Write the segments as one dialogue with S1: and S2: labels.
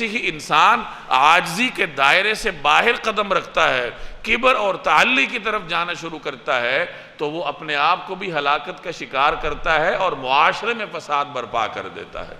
S1: جیسے ہی انسان عاجزی کے دائرے سے باہر قدم رکھتا ہے، کبر اور تعلی کی طرف جانا شروع کرتا ہے، تو وہ اپنے آپ کو بھی ہلاکت کا شکار کرتا ہے اور معاشرے میں فساد برپا کر دیتا ہے۔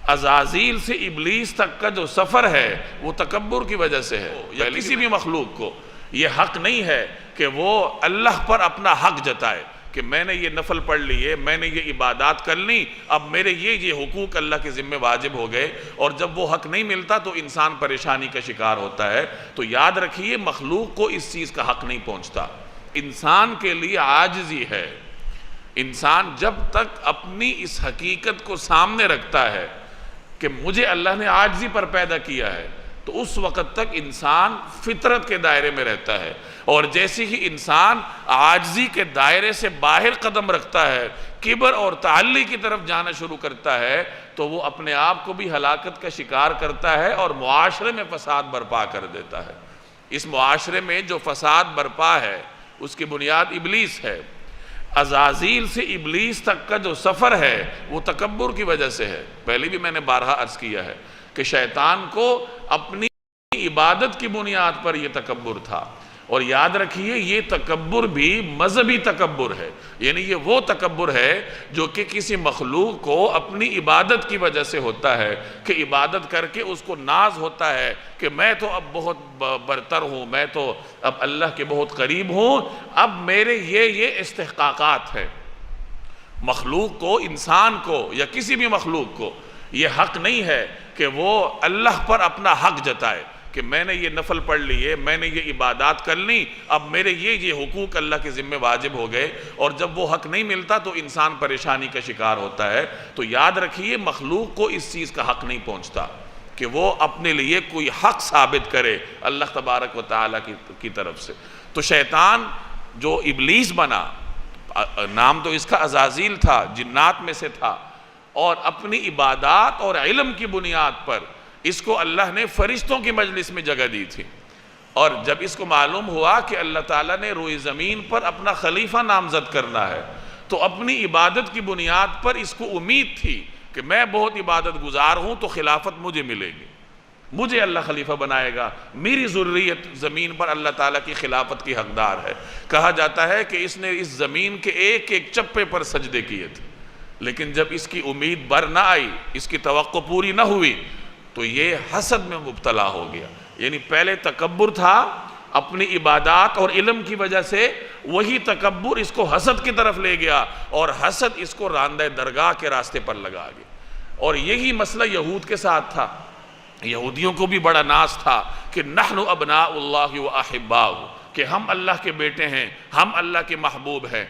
S1: عزازیل سے ابلیس تک کا جو سفر ہے وہ تکبر کی وجہ سے ہے۔ یا کسی بھی مخلوق کو یہ حق نہیں ہے کہ وہ اللہ پر اپنا حق جتائے کہ میں نے یہ نفل پڑھ لیے، میں نے یہ عبادات کر لی، اب میرے یہ حقوق اللہ کے ذمہ واجب ہو گئے، اور جب وہ حق نہیں ملتا تو انسان پریشانی کا شکار ہوتا ہے۔ تو یاد رکھیے مخلوق کو اس چیز کا حق نہیں پہنچتا، انسان کے لیے عاجزی ہے۔ انسان جب تک اپنی اس حقیقت کو سامنے رکھتا ہے کہ مجھے اللہ نے عاجزی پر پیدا کیا ہے، تو اس وقت تک انسان فطرت کے دائرے میں رہتا ہے، اور جیسے ہی انسان عاجزی کے دائرے سے باہر قدم رکھتا ہے، کبر اور تعلی کی طرف جانا شروع کرتا ہے، تو وہ اپنے آپ کو بھی ہلاکت کا شکار کرتا ہے اور معاشرے میں فساد برپا کر دیتا ہے۔ اس معاشرے میں جو فساد برپا ہے اس کی بنیاد ابلیس ہے۔ عزازیل سے ابلیس تک کا جو سفر ہے وہ تکبر کی وجہ سے ہے۔ پہلے بھی میں نے بارہا عرض کیا ہے کہ شیطان کو اپنی عبادت کی بنیاد پر یہ تکبر تھا، اور یاد رکھیے یہ تکبر بھی مذہبی تکبر ہے، یعنی یہ وہ تکبر ہے جو کہ کسی مخلوق کو اپنی عبادت کی وجہ سے ہوتا ہے، کہ عبادت کر کے اس کو ناز ہوتا ہے کہ میں تو اب بہت برتر ہوں، میں تو اب اللہ کے بہت قریب ہوں، اب میرے یہ استحقاقات ہے۔ مخلوق کو، انسان کو یا کسی بھی مخلوق کو یہ حق نہیں ہے کہ وہ اللہ پر اپنا حق جتائے کہ میں نے یہ نفل پڑھ لیے، میں نے یہ عبادات کر لی، اب میرے یہ حقوق اللہ کے ذمہ واجب ہو گئے، اور جب وہ حق نہیں ملتا تو انسان پریشانی کا شکار ہوتا ہے۔ تو یاد رکھیے مخلوق کو اس چیز کا حق نہیں پہنچتا کہ وہ اپنے لیے کوئی حق ثابت کرے اللہ تبارک و تعالیٰ کی طرف سے۔ تو شیطان جو ابلیس بنا، نام تو اس کا عزازیل تھا، جنات میں سے تھا، اور اپنی عبادات اور علم کی بنیاد پر اس کو اللہ نے فرشتوں کی مجلس میں جگہ دی تھی، اور جب اس کو معلوم ہوا کہ اللہ تعالیٰ نے روئے زمین پر اپنا خلیفہ نامزد کرنا ہے، تو اپنی عبادت کی بنیاد پر اس کو امید تھی کہ میں بہت عبادت گزار ہوں تو خلافت مجھے ملے گی، مجھے اللہ خلیفہ بنائے گا، میری ذریت زمین پر اللہ تعالیٰ کی خلافت کی حقدار ہے۔ کہا جاتا ہے کہ اس نے اس زمین کے ایک ایک چپے پر سجدے کیے تھے، لیکن جب اس کی امید بر نہ آئی، اس کی توقع پوری نہ ہوئی، تو یہ حسد میں مبتلا ہو گیا۔ یعنی پہلے تکبر تھا اپنی عبادات اور علم کی وجہ سے، وہی تکبر اس کو حسد کی طرف لے گیا، اور حسد اس کو راندہ درگاہ کے راستے پر لگا گیا۔ اور یہی مسئلہ یہود کے ساتھ تھا۔ یہودیوں کو بھی بڑا ناز تھا کہ نحن ابناء اللہ و احباؤہ، کہ ہم اللہ کے بیٹے ہیں، ہم اللہ کے محبوب ہیں۔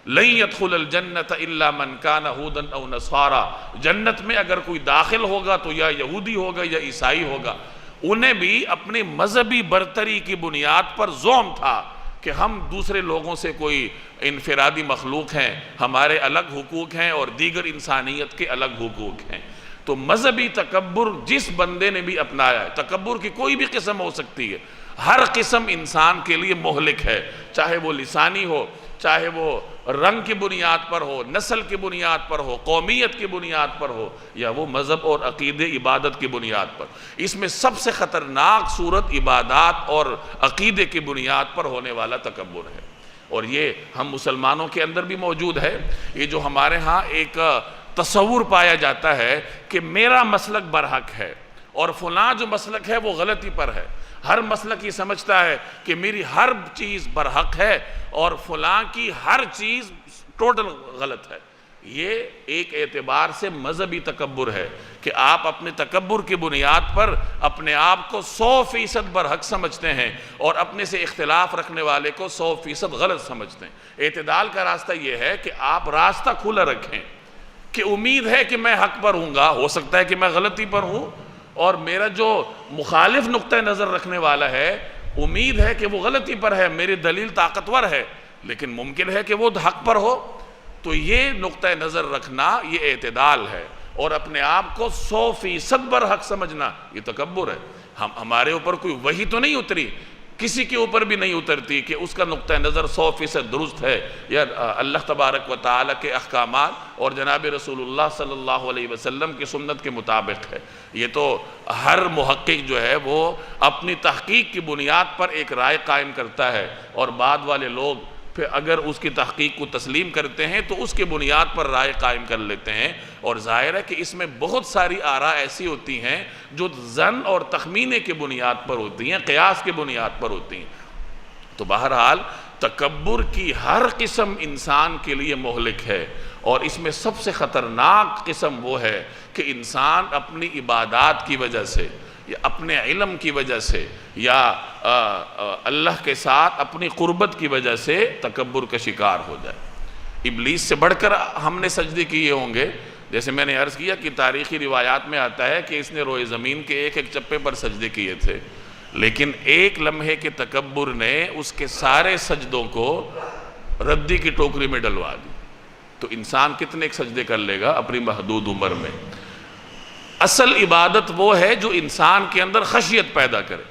S1: لن يدخل الجنت الا من كان هودا او نصارا، جنت میں اگر کوئی داخل ہوگا تو یا یہودی ہوگا یا عیسائی ہوگا۔ انہیں بھی اپنی مذہبی برتری کی بنیاد پر زوم تھا کہ ہم دوسرے لوگوں سے کوئی انفرادی مخلوق ہیں، ہمارے الگ حقوق ہیں اور دیگر انسانیت کے الگ حقوق ہیں۔ تو مذہبی تکبر جس بندے نے بھی اپنایا ہے، تکبر کی کوئی بھی قسم ہو سکتی ہے، ہر قسم انسان کے لیے مہلک ہے، چاہے وہ لسانی ہو، چاہے وہ رنگ کی بنیاد پر ہو، نسل کی بنیاد پر ہو، قومیت کی بنیاد پر ہو، یا وہ مذہب اور عقیدے عبادت کی بنیاد پر۔ اس میں سب سے خطرناک صورت عبادات اور عقیدے کی بنیاد پر ہونے والا تکبر ہے، اور یہ ہم مسلمانوں کے اندر بھی موجود ہے۔ یہ جو ہمارے ہاں ایک تصور پایا جاتا ہے کہ میرا مسلک برحق ہے اور فلاں جو مسلک ہے وہ غلطی پر ہے، ہر مسلک یہ سمجھتا ہے کہ میری ہر چیز برحق ہے اور فلاں کی ہر چیز ٹوٹل غلط ہے۔ یہ ایک اعتبار سے مذہبی تکبر ہے کہ آپ اپنے تکبر کی بنیاد پر اپنے آپ کو 100% برحق سمجھتے ہیں اور اپنے سے اختلاف رکھنے والے کو 100% غلط سمجھتے ہیں۔ اعتدال کا راستہ یہ ہے کہ آپ راستہ کھلا رکھیں کہ امید ہے کہ میں حق پر ہوں گا، ہو سکتا ہے کہ میں غلطی پر ہوں، اور میرا جو مخالف نقطہ نظر رکھنے والا ہے امید ہے کہ وہ غلطی پر ہے، میری دلیل طاقتور ہے، لیکن ممکن ہے کہ وہ حق پر ہو۔ تو یہ نقطہ نظر رکھنا یہ اعتدال ہے، اور اپنے آپ کو 100% برحق سمجھنا یہ تکبر ہے۔ ہمارے اوپر کوئی وحی تو نہیں اتری کسی کے اوپر بھی نہیں اترتی کہ اس کا نقطہ نظر 100% درست ہے یا اللہ تبارک و تعالیٰ کے احکامات اور جناب رسول اللہ صلی اللہ علیہ وسلم کی سنت کے مطابق ہے۔ یہ تو ہر محقق جو ہے وہ اپنی تحقیق کی بنیاد پر ایک رائے قائم کرتا ہے، اور بعد والے لوگ پھر اگر اس کی تحقیق کو تسلیم کرتے ہیں تو اس کے بنیاد پر رائے قائم کر لیتے ہیں۔ اور ظاہر ہے کہ اس میں بہت ساری آراء ایسی ہوتی ہیں جو ظن اور تخمینے کے بنیاد پر ہوتی ہیں، قیاس کے بنیاد پر ہوتی ہیں۔ تو بہرحال تکبر کی ہر قسم انسان کے لیے مہلک ہے، اور اس میں سب سے خطرناک قسم وہ ہے کہ انسان اپنی عبادات کی وجہ سے یا اپنے علم کی وجہ سے یا اللہ کے ساتھ اپنی قربت کی وجہ سے تکبر کا شکار ہو جائے۔ ابلیس سے بڑھ کر ہم نے سجدے کیے ہوں گے، جیسے میں نے عرض کیا کہ تاریخی روایات میں آتا ہے کہ اس نے روئے زمین کے ایک ایک چپے پر سجدے کیے تھے، لیکن ایک لمحے کے تکبر نے اس کے سارے سجدوں کو ردی کی ٹوکری میں ڈلوا دی۔ تو انسان کتنے سجدے کر لے گا اپنی محدود عمر میں؟ اصل عبادت وہ ہے جو انسان کے اندر خشیت پیدا کرے۔